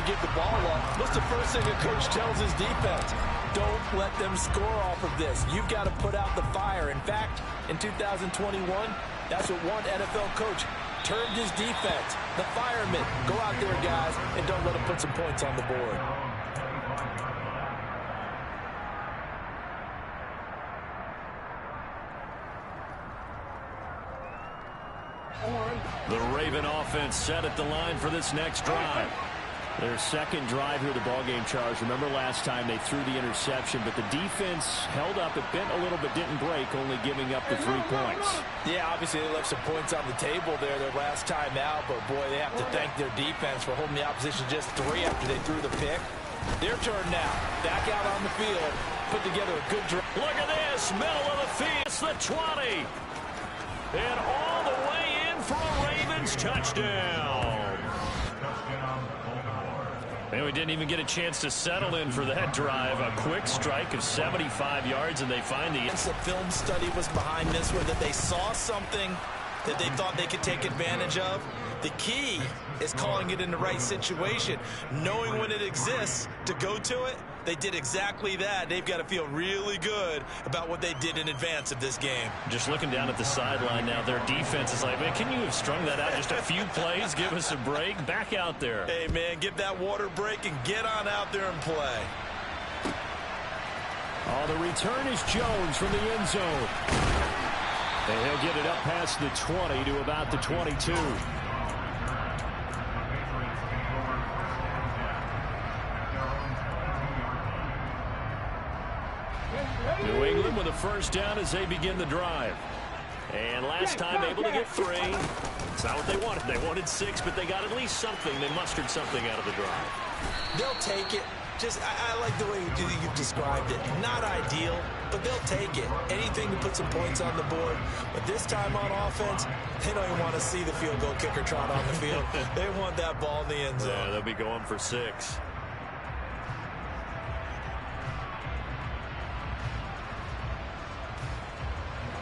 give the ball up, what's the first thing a coach tells his defense? Don't let them score off of this. You've got to put out the fire. In fact, in 2021, that's what one NFL coach termed his defense. The firemen. Go out there, guys, and don't let them put some points on the board. The Raven offense set at the line for this next drive. Their second drive here, the ballgame, Charles. Remember last time they threw the interception, but the defense held up. It bent a little but didn't break, only giving up the 3 points. Yeah, obviously they left some points on the table there their last time out, but boy, they have to thank their defense for holding the opposition just 3 after they threw the pick. Their turn now. Back out on the field. Put together a good drive. Look at this. Middle of the field. It's the 20. And all the way in for a Ravens touchdown. And we didn't even get a chance to settle in for that drive. A quick strike of 75 yards, and they find the film study was behind this one, that they saw something that they thought they could take advantage of. The key is calling it in the right situation, knowing when it exists to go to it. They did exactly that. They've got to feel really good about what they did in advance of this game. Just looking down at the sideline now, their defense is like, man, can you have strung that out just a few plays? Give us a break. Back out there. Hey, man, give that water break and get on out there and play. Oh, the return is Jones from the end zone. And he'll get it up past the 20 to about the 22. New England with a first down as they begin the drive. And last time able to get 3. It's not what they wanted. They wanted 6, but they got at least something. They mustered something out of the drive. They'll take it. I like the way you've described it. Not ideal, but they'll take it. Anything to put some points on the board. But this time on offense, they don't even want to see the field goal kicker trot on the field. They want that ball in the end zone. Yeah, they'll be going for 6.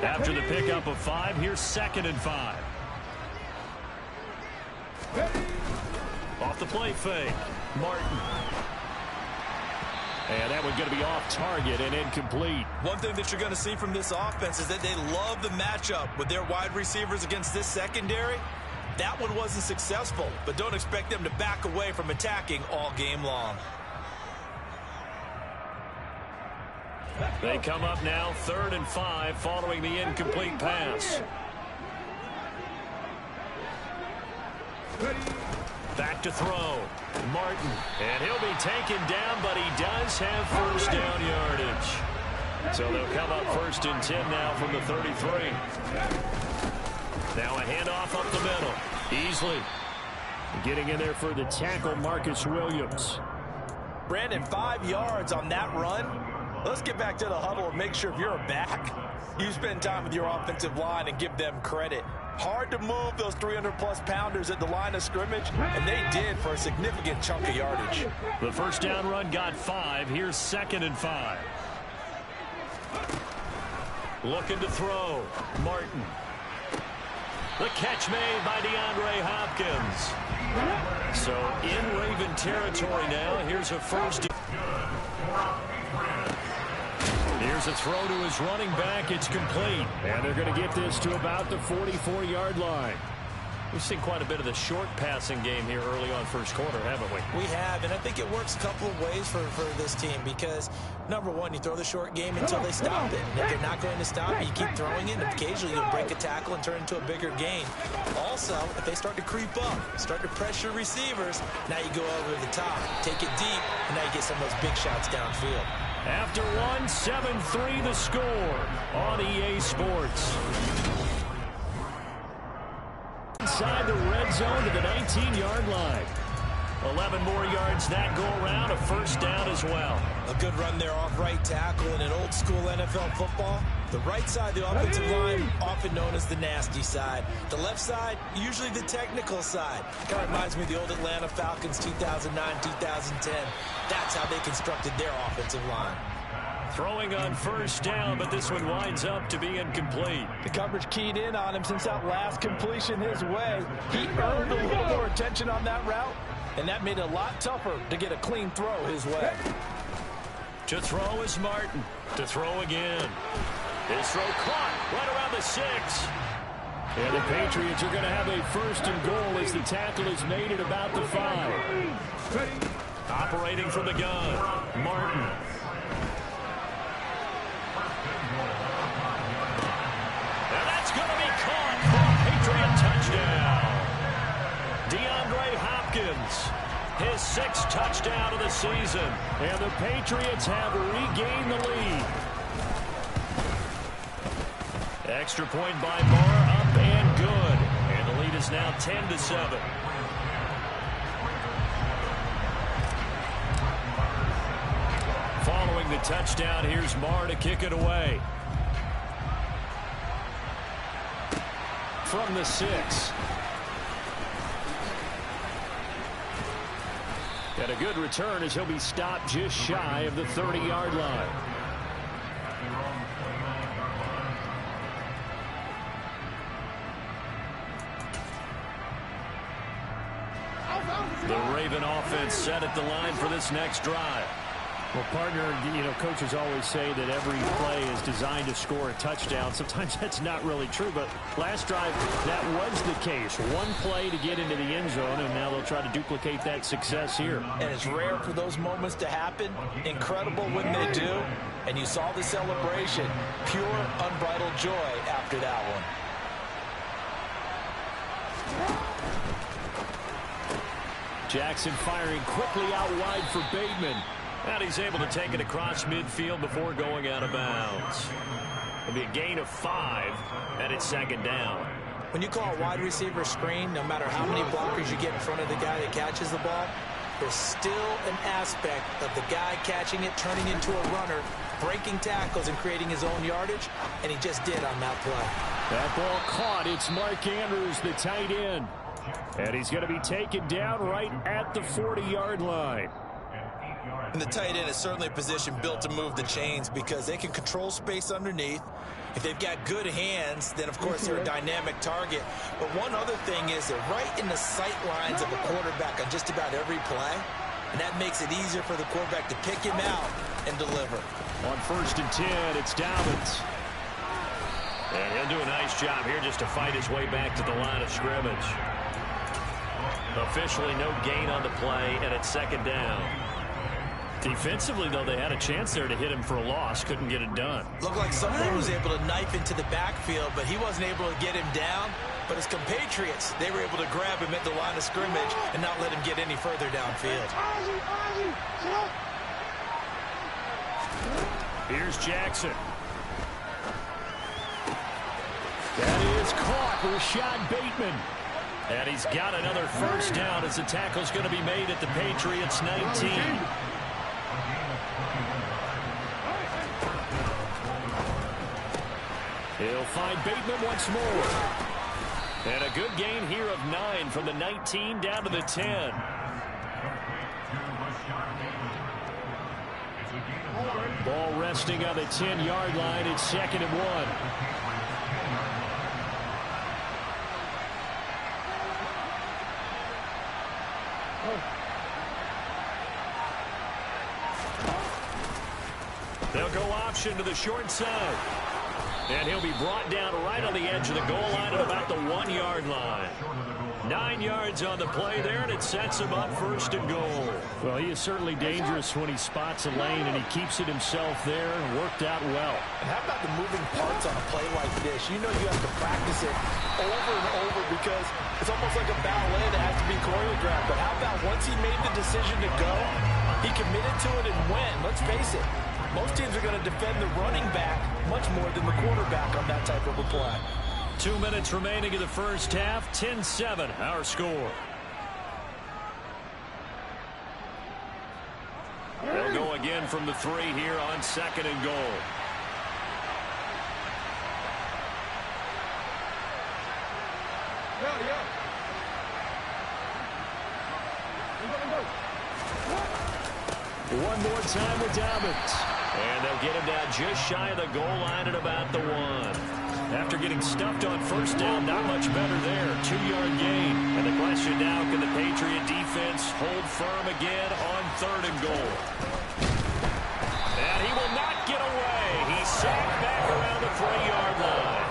After the pickup of 5, here's 2nd and 5. Off the play fake. Martin. And that one's going to be off target and incomplete. One thing that you're going to see from this offense is that they love the matchup with their wide receivers against this secondary. That one wasn't successful, but don't expect them to back away from attacking all game long. They come up now 3rd and 5 following the incomplete pass. Back to throw. Martin. And he'll be taken down, but he does have first down yardage. So they'll come up 1st and 10 now from the 33. Now a handoff up the middle. Easily getting in there for the tackle, Marcus Williams. Brandon, 5 yards on that run. Let's get back to the huddle and make sure if you're a back, you spend time with your offensive line and give them credit. Hard to move those 300-plus pounders at the line of scrimmage, and they did for a significant chunk of yardage. The first down run got 5. Here's 2nd and 5. Looking to throw. Martin. The catch made by DeAndre Hopkins. So in Raven territory now. Here's a first. Here's a throw to his running back. It's complete. And they're going to get this to about the 44-yard line. We've seen quite a bit of the short passing game here early on first quarter, haven't we? We have, and I think it works a couple of ways for this team because, number one, you throw the short game until they stop it. And if they're not going to stop it, you keep throwing it, and occasionally you'll break a tackle and turn into a bigger gain. Also, if they start to creep up, start to pressure receivers, now you go over the top, take it deep, and now you get some of those big shots downfield. After one, 7-3 the score on EA Sports. Inside the red zone to the 19-yard line. 11 more yards that go around, a first down as well. A good run there off right tackle in an old school NFL football. The right side of the offensive line, often known as the nasty side. The left side, usually the technical side. Kind of reminds me of the old Atlanta Falcons 2009-2010. That's how they constructed their offensive line. Throwing on first down, but this one winds up to be incomplete. The coverage keyed in on him since that last completion his way. He earned a little more attention on that route, And that made it a lot tougher to get a clean throw his way. To throw is Martin. To throw again. His throw caught right around the 6. And the Patriots are going to have a 1st and goal as the tackle is made at about the 5. Operating from the gun, Martin. And that's going to be caught for a Patriot touchdown. DeAndre Hopkins, his 6th touchdown of the season. And the Patriots have regained the lead. Extra point by Barr, up and good. And the lead is now 10-7. Following the touchdown, here's Marr to kick it away. From the 6. And a good return as he'll be stopped just shy of the 30-yard line. The Raven offense set at the line for this next drive. Well, partner, coaches always say that every play is designed to score a touchdown. Sometimes that's not really true, but last drive, that was the case. One play to get into the end zone, and now they'll try to duplicate that success here. And it's rare for those moments to happen. Incredible when they do. And you saw the celebration. Pure, unbridled joy after that one. Jackson firing quickly out wide for Bateman. And he's able to take it across midfield before going out of bounds. It'll be a gain of 5, and it's 2nd down. When you call a wide receiver screen, no matter how many blockers you get in front of the guy that catches the ball, there's still an aspect of the guy catching it, turning into a runner, breaking tackles and creating his own yardage, and he just did on that play. That ball caught. It's Mark Andrews, the tight end. And he's going to be taken down right at the 40-yard line. And the tight end is certainly a position built to move the chains because they can control space underneath. If they've got good hands, then, of course, they're a dynamic target. But one other thing is they're right in the sight lines of a quarterback on just about every play. And that makes it easier for the quarterback to pick him out and deliver. On 1st and 10, it's Dobbins. And he'll do a nice job here just to fight his way back to the line of scrimmage. Officially no gain on the play, and it's 2nd down. Defensively, though, they had a chance there to hit him for a loss. Couldn't get it done. Looked like someone was able to knife into the backfield, but he wasn't able to get him down. But his compatriots, they were able to grab him at the line of scrimmage and not let him get any further downfield. Here's Jackson. That is caught. Rashad Bateman. And he's got another 1st down as the tackle's going to be made at the Patriots 19. He'll find Bateman once more. And a good gain here of 9 from the 19 down to the 10. Ball resting on the 10-yard line. It's 2nd and 1. They'll go option to the short side. And he'll be brought down right on the edge of the goal line at about the 1-yard line. 9 yards on the play there, and it sets him up 1st and goal. Well, he is certainly dangerous when he spots a lane, and he keeps it himself there and worked out well. And how about the moving parts on a play like this? You know you have to practice it over and over because it's almost like a ballet that has to be choreographed. But how about once he made the decision to go, he committed to it and went. Let's face it. Most teams are going to defend the running back much more than the quarterback on that type of a play. 2 minutes remaining in the first half. 10-7, our score. They'll go again from the 3 here on 2nd and goal. One more time with Dobbins. And they'll get him down just shy of the goal line at about the 1. After getting stuffed on first down, not much better there. 2-yard gain. And the question now, can the Patriot defense hold firm again on 3rd and goal? And he will not get away. He's sacked back around the 3-yard line.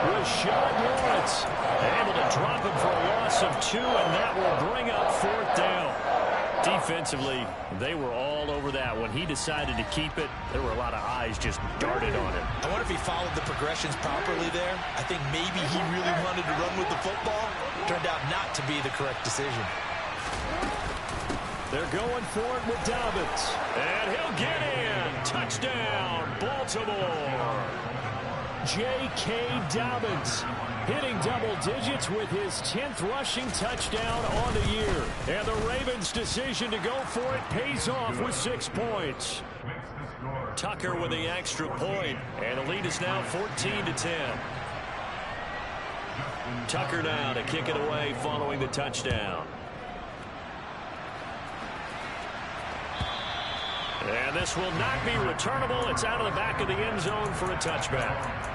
Rashad Lawrence able to drop him for a loss of 2, and that will bring up 4th down. Defensively, they were all over that. When he decided to keep it, there were a lot of eyes just darted on him. I wonder if he followed the progressions properly there. I think maybe he really wanted to run with the football. Turned out not to be the correct decision. They're going for it with Dobbins. And he'll get in. Touchdown, Baltimore. J.K. Dobbins hitting double digits with his 10th rushing touchdown on the year. And the Ravens' decision to go for it pays off with 6 points. Tucker with the extra point, and the lead is now 14-10. Tucker now to kick it away following the touchdown. And this will not be returnable. It's out of the back of the end zone for a touchback.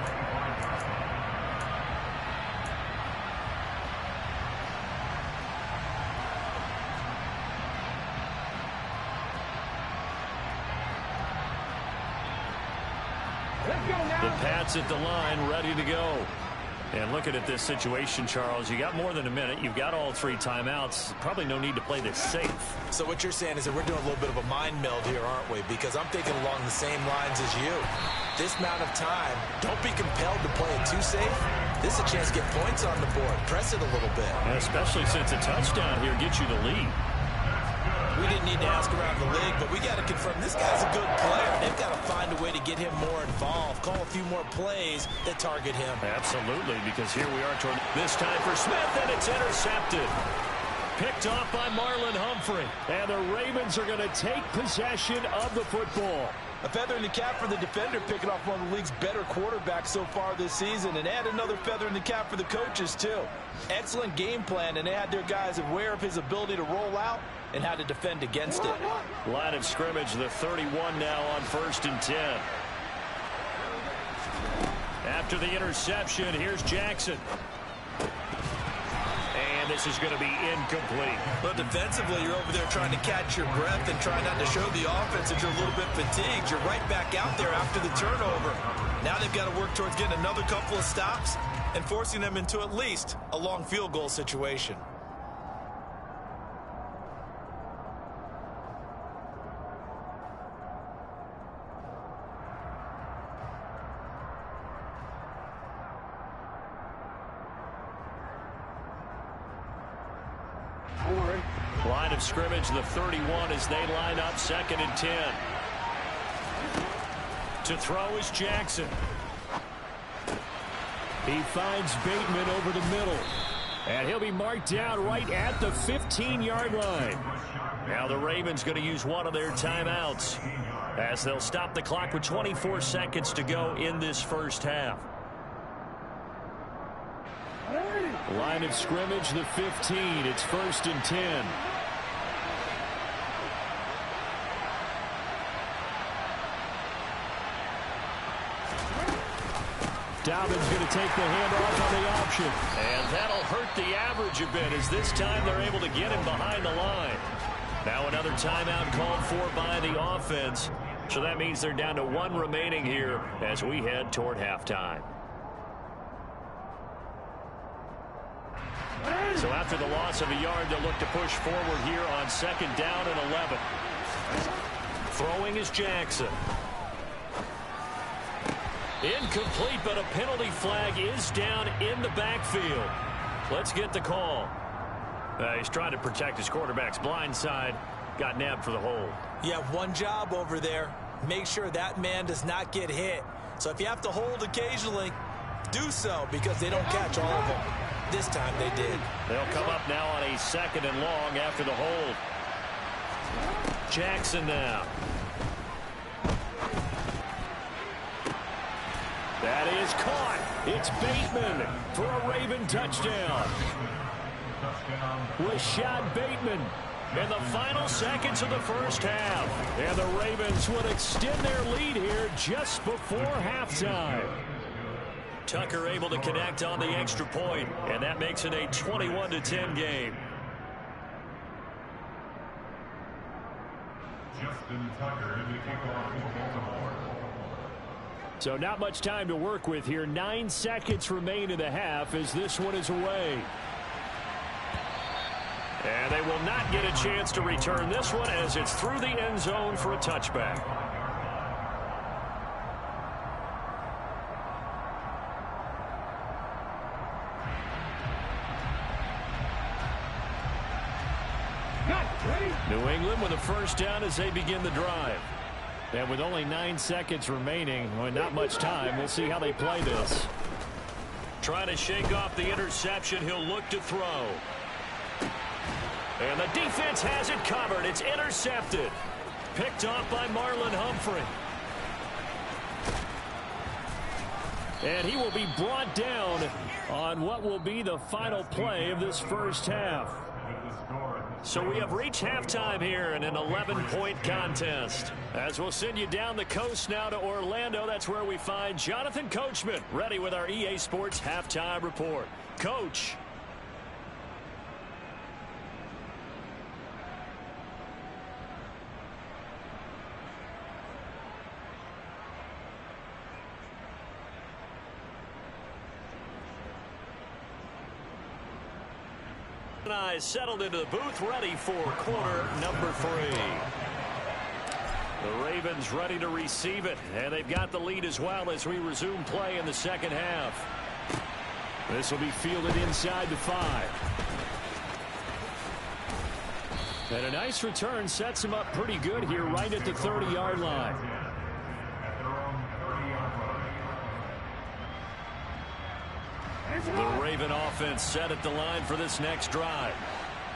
The Pats at the line, ready to go. And looking at this situation, Charles, you got more than a minute. You've got all 3 timeouts. Probably no need to play this safe. So what you're saying is that we're doing a little bit of a mind meld here, aren't we? Because I'm thinking along the same lines as you. This amount of time, don't be compelled to play it too safe. This is a chance to get points on the board. Press it a little bit. And especially since a touchdown here gets you the lead. We didn't need to ask around the league, but we got to confirm this guy's a good player. They've got to find a way to get him more involved, call a few more plays that target him. Absolutely, because here we are toward this time for Smith, and it's intercepted. Picked off by Marlon Humphrey. And the Ravens are going to take possession of the football. A feather in the cap for the defender, picking off one of the league's better quarterbacks so far this season, and add another feather in the cap for the coaches, too. Excellent game plan, and they had their guys aware of his ability to roll out and how to defend against it. Line of scrimmage, the 31 now on 1st and 10. After the interception, here's Jackson. And this is going to be incomplete. Well, defensively, you're over there trying to catch your breath and try not to show the offense that you're a little bit fatigued. You're right back out there after the turnover. Now they've got to work towards getting another couple of stops and forcing them into at least a long field goal situation. Line of scrimmage, the 31 as they line up 2nd and 10. To throw is Jackson. He finds Bateman over the middle. And he'll be marked down right at the 15-yard line. Now the Ravens going to use one of their timeouts as they'll stop the clock with 24 seconds to go in this first half. Line of scrimmage, the 15. It's 1st and 10. Dobbins going to take the handoff on the option. And that'll hurt the average a bit as this time they're able to get him behind the line. Now another timeout called for by the offense. So that means they're down to 1 remaining here as we head toward halftime. So after the loss of a yard, they'll look to push forward here on 2nd down and 11. Throwing is Jackson. Incomplete, but a penalty flag is down in the backfield. Let's get the call. He's trying to protect his quarterback's blind side. Got nabbed for the hold. You have one job over there. Make sure that man does not get hit. So if you have to hold occasionally, do so because they don't catch all of them. This time they did. They'll come up now on a 2nd and long after the hold. Jackson now. That is caught. It's Bateman for a Raven touchdown. Rashad Bateman in the final seconds of the first half. And the Ravens would extend their lead here just before halftime. Tucker able to connect on the extra point, and that makes it a 21-10 game. Justin Tucker in the kickoff for Baltimore. So not much time to work with here. 9 seconds remain in the half as this one is away. And they will not get a chance to return this one as it's through the end zone for a touchback. New England with a first down as they begin the drive. And with only 9 seconds remaining, well, not much time, we'll see how they play this. Trying to shake off the interception, he'll look to throw. And the defense has it covered. It's intercepted. Picked off by Marlon Humphrey. And he will be brought down on what will be the final play of this first half. So we have reached halftime here in an 11-point contest. As we'll send you down the coast now to Orlando, that's where we find Jonathan Coachman, ready with our EA Sports Halftime Report. Coach. Settled into the booth, ready for quarter number 3. The Ravens ready to receive it, and they've got the lead as well as we resume play in the second half. This will be fielded inside the 5. And a nice return sets him up pretty good here right at the 30-yard line. The Raven offense set at the line for this next drive.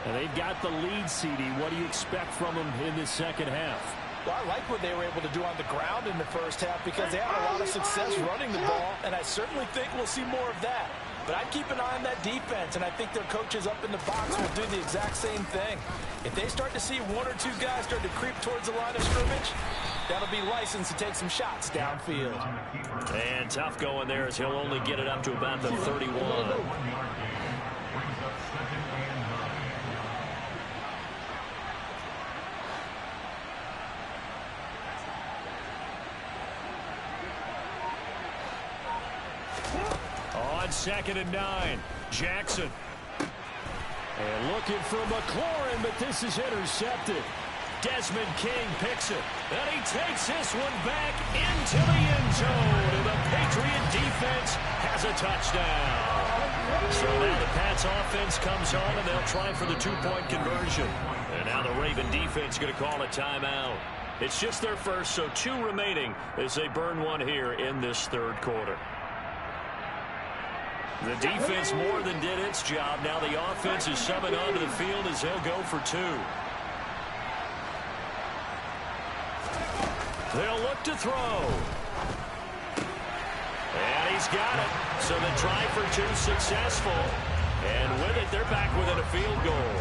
And they've got the lead, CD. What do you expect from them in this second half? Well, I like what they were able to do on the ground in the first half because they had a lot of success running the ball, and I certainly think we'll see more of that. But I'd keep an eye on that defense, and I think their coaches up in the box will do the exact same thing. If they start to see 1 or 2 guys start to creep towards the line of scrimmage, that'll be licensed to take some shots downfield. And tough going there as he'll only get it up to about the 31. On 2nd and 9, Jackson. And looking for McLaurin, but this is intercepted. Desmond King picks it, and he takes this one back into the end zone, and the Patriot defense has a touchdown. So now the Pats offense comes on, and they'll try for the 2-point conversion. And now the Raven defense going to call a timeout. It's just their first, so 2 remaining as they burn one here in this third quarter. The defense more than did its job. Now the offense is summoned onto the field as they'll go for 2. They'll look to throw. And he's got it. So the try for 2 successful. And with it, they're back within a field goal.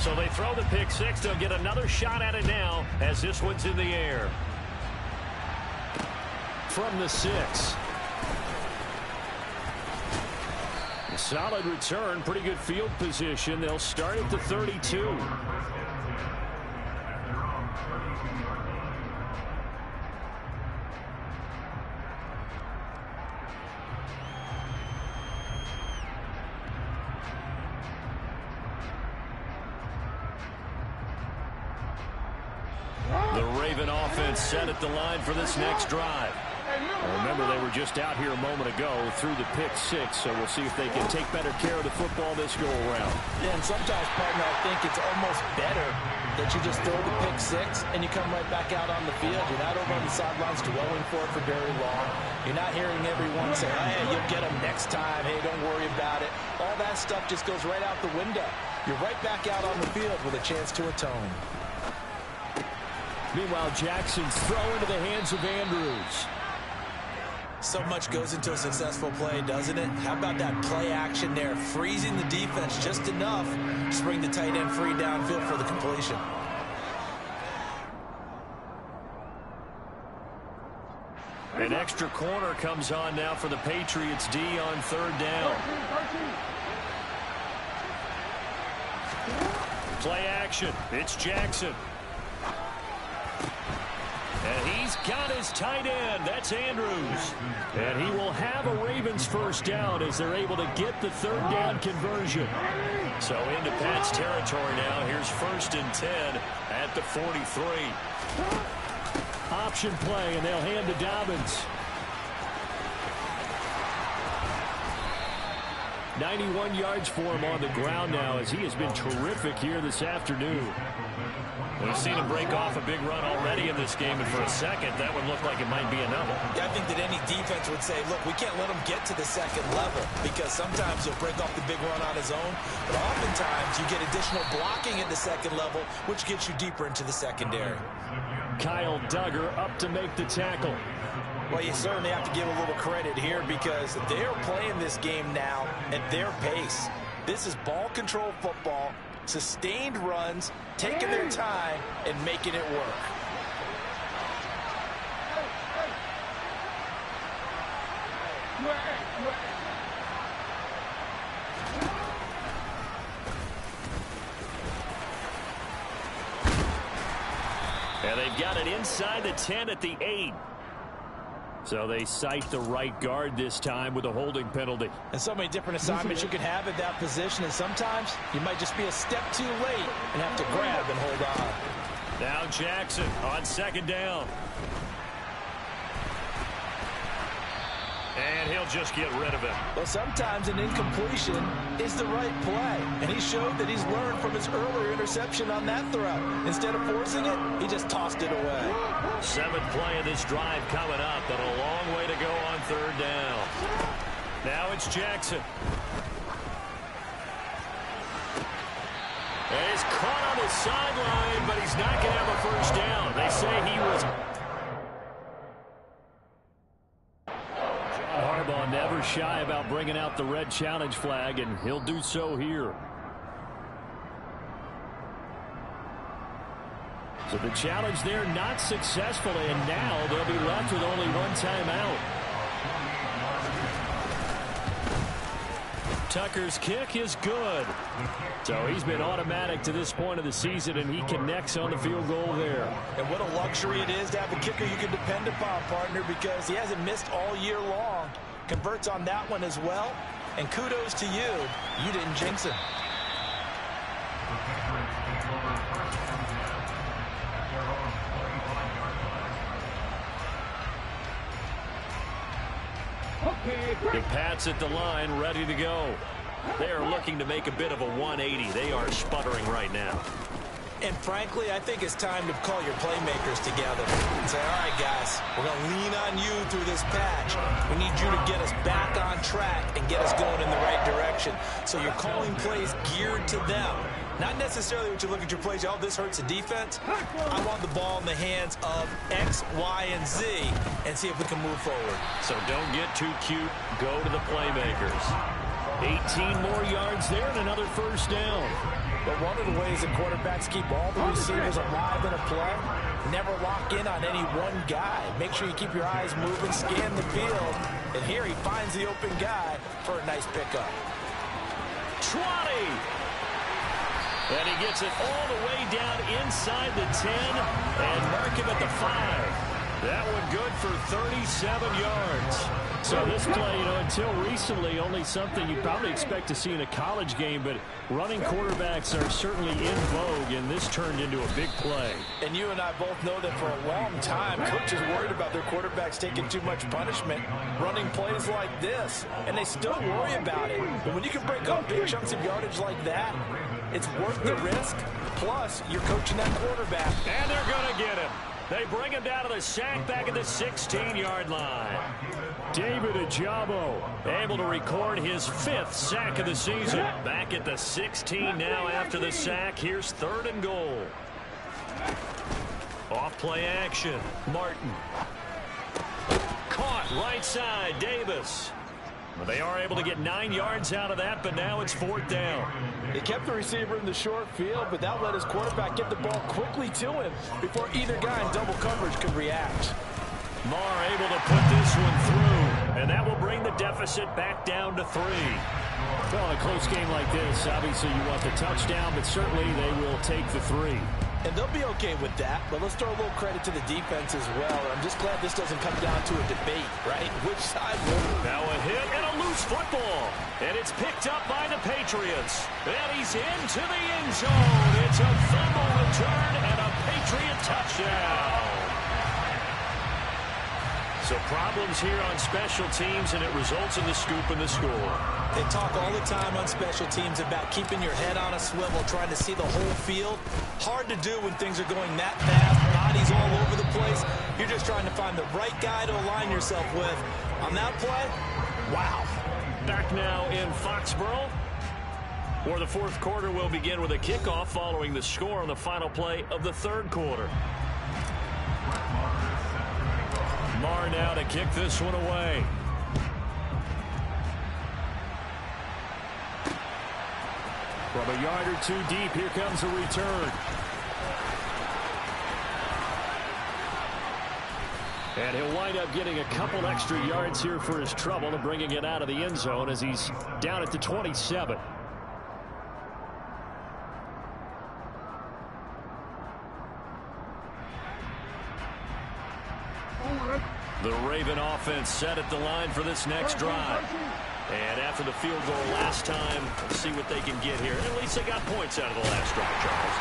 So they throw the pick 6. They'll get another shot at it now as this one's in the air. From the 6. A solid return, pretty good field position. They'll start at the 32. The Raven offense set at the line for this next drive. Remember, they were just out here a moment ago through the pick 6, so we'll see if they can take better care of the football this go-around. Yeah, and sometimes, partner, I think it's almost better that you just throw the pick 6 and you come right back out on the field. You're not over on the sidelines dwelling for it for very long. You're not hearing everyone say, hey, you'll get them next time. Hey, don't worry about it. All that stuff just goes right out the window. You're right back out on the field with a chance to atone. Meanwhile, Jackson's throw into the hands of Andrews. So much goes into a successful play, doesn't it? How about that play action there, freezing the defense just enough to bring the tight end free downfield for the completion. An extra corner comes on now for the Patriots D on third down. Play action. It's Jackson. And he's got his tight end. That's Andrews. And he will have a Ravens first down as they're able to get the third down conversion. So into Pat's territory now. Here's 1st and 10 at the 43. Option play, and they'll hand to Dobbins. 91 yards for him on the ground now as he has been terrific here this afternoon. We've seen him break off a big run already in this game, and for a second, that would look like it might be another. Yeah, I think that any defense would say, look, we can't let him get to the second level because sometimes he'll break off the big run on his own, but oftentimes you get additional blocking at the second level, which gets you deeper into the secondary. Kyle Duggar up to make the tackle. Well, you certainly have to give a little credit here because they're playing this game now at their pace. This is ball control football, sustained runs, taking their time and making it work. And they've got it inside the 10 at the 8. So they cite the right guard this time with a holding penalty. And so many different assignments you can have at that position, and sometimes you might just be a step too late and have to grab and hold on. Now Jackson on 2nd down. And he'll just get rid of it. Well, sometimes an incompletion is the right play. And he showed that he's learned from his earlier interception on that throw. Instead of forcing it, he just tossed it away. 7th play of this drive coming up, but a long way to go on 3rd down. Now it's Jackson. And he's caught on the sideline, but he's not going to have a first down. They say he was... Harbaugh never shy about bringing out the red challenge flag, and he'll do so here. So the challenge there not successful, and now they'll be left with only one timeout. Tucker's kick is good. So he's been automatic to this point of the season, and he connects on the field goal there. And what a luxury it is to have a kicker you can depend upon, partner, because he hasn't missed all year long. Converts on that one as well. And kudos to you. You didn't jinx him. The Pats at the line, ready to go. They are looking to make a bit of a 180. They are sputtering right now. And frankly, I think it's time to call your playmakers together and say, all right, guys, we're going to lean on you through this patch. We need you to get us back on track and get us going in the right direction. So you're calling plays geared to them. Not necessarily what you look at your plays, oh, this hurts the defense. I want the ball in the hands of X, Y, and Z and see if we can move forward. So don't get too cute. Go to the playmakers. 18 more yards there and another first down. But one of the ways that quarterbacks keep all the receivers alive in a play, never lock in on any one guy. Make sure you keep your eyes moving, scan the field. And here he finds the open guy for a nice pickup. 20! And he gets it all the way down inside the 10 and mark him at the 5. That one good for 37 yards. So this play, until recently, only something you'd probably expect to see in a college game, but running quarterbacks are certainly in vogue, and this turned into a big play. And you and I both know that for a long time, coaches worried about their quarterbacks taking too much punishment, running plays like this, and they still worry about it. But when you can break up big chunks of yardage like that, it's worth the risk. Plus, you're coaching that quarterback. And they're going to get him. They bring him down to the sack back at the 16-yard line. David Ojabo able to record his 5th sack of the season. Back at the 16 now after the sack. Here's 3rd and goal. Off play action. Martin. Caught right side. Davis. Well, they are able to get 9 yards out of that, but now it's 4th down. They kept the receiver in the short field, but that let his quarterback get the ball quickly to him before either guy in double coverage could react. Marr able to put this one through, and that will bring the deficit back down to 3. Well, in a close game like this, obviously you want the touchdown, but certainly they will take the 3. And they'll be okay with that, but let's throw a little credit to the defense as well. I'm just glad this doesn't come down to a debate, right? Which side will? Now a hit and a loose football. And it's picked up by the Patriots. And he's into the end zone. It's a fumble return and a Patriot touchdown. So problems here on special teams, and it results in the scoop and the score. They talk all the time on special teams about keeping your head on a swivel, trying to see the whole field. Hard to do when things are going that fast, bodies all over the place. You're just trying to find the right guy to align yourself with. On that play, wow. Back now in Foxborough, where the fourth quarter will begin with a kickoff following the score on the final play of the third quarter. Marr now to kick this one away. From a yard or two deep, here comes a return. And he'll wind up getting a couple extra yards here for his trouble and bringing it out of the end zone as he's down at the 27. The Raven offense set at the line for this next drive. And after the field goal last time, let's see what they can get here. At least they got points out of the last drive, Charles.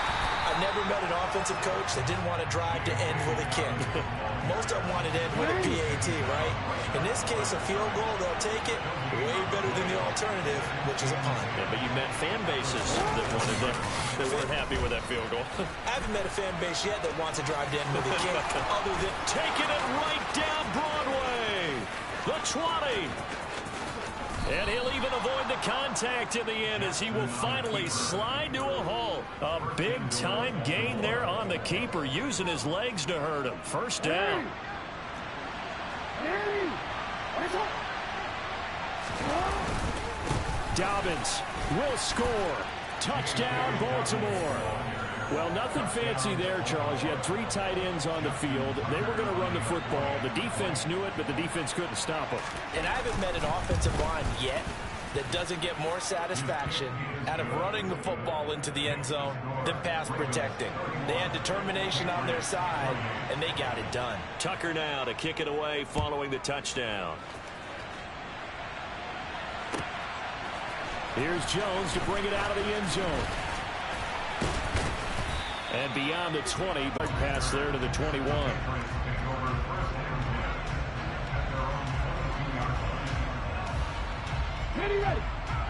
I've never met an offensive coach that didn't want to drive to end with a kick. Most of them wanted to end with a PAT, right? In this case, a field goal, they'll take it way better than the alternative, which is a punt. Yeah, but you met fan bases that wanted that weren't happy with that field goal. I haven't met a fan base yet that wants to drive to end with a kick, other than taking it right down Broadway. The 20. And he'll even avoid the contact in the end as he will finally slide to a halt. A big-time gain there on the keeper, using his legs to hurt him. First down. Dobbins will score. Touchdown, Baltimore. Well, nothing fancy there, Charles. You had 3 tight ends on the field. They were going to run the football. The defense knew it, but the defense couldn't stop them. And I haven't met an offensive line yet that doesn't get more satisfaction out of running the football into the end zone than pass protecting. They had determination on their side, and they got it done. Tucker now to kick it away following the touchdown. Here's Jones to bring it out of the end zone. And beyond the 20, but pass there to the 21.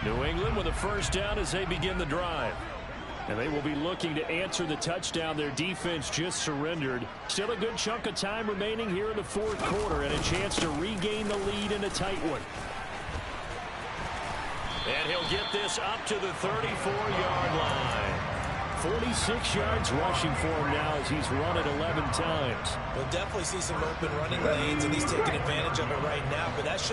New England with a first down as they begin the drive. And they will be looking to answer the touchdown their defense just surrendered. Still a good chunk of time remaining here in the fourth quarter and a chance to regain the lead in a tight one. And he'll get this up to the 34-yard line. 46 yards rushing for him now as he's run it 11 times. We'll definitely see some open running lanes, and he's taking advantage of it right now, but that should